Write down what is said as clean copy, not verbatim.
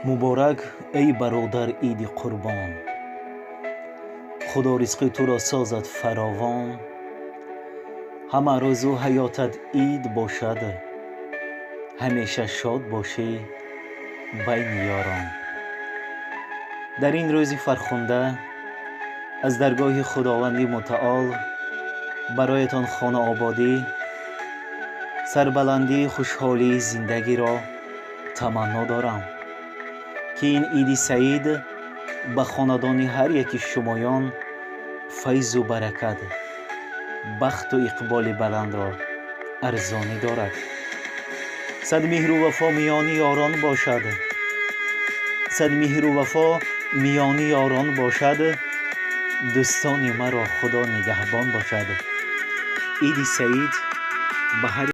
مبارک ای برادر عید قربان، خدا رزق تو را سازد فراوان. همه روزو حیاتت عید باشد، همیشه شاد باشی بین یاران. در این روز فرخنده از درگاه خداوند متعال برایتان خانه آبادی، سربلندی، خوشحالی زندگی را تمنا دارم که این عید سعید به خاندان هر یکی شمایان فیض و برکت، بخت و اقبال بلند را ارزانی دارد. صد مهر و وفا میان یاران باشد، صد مهر و وفا میان یاران باشد، دوستان مرا خدا نگهبان باشد. عید سعید به هر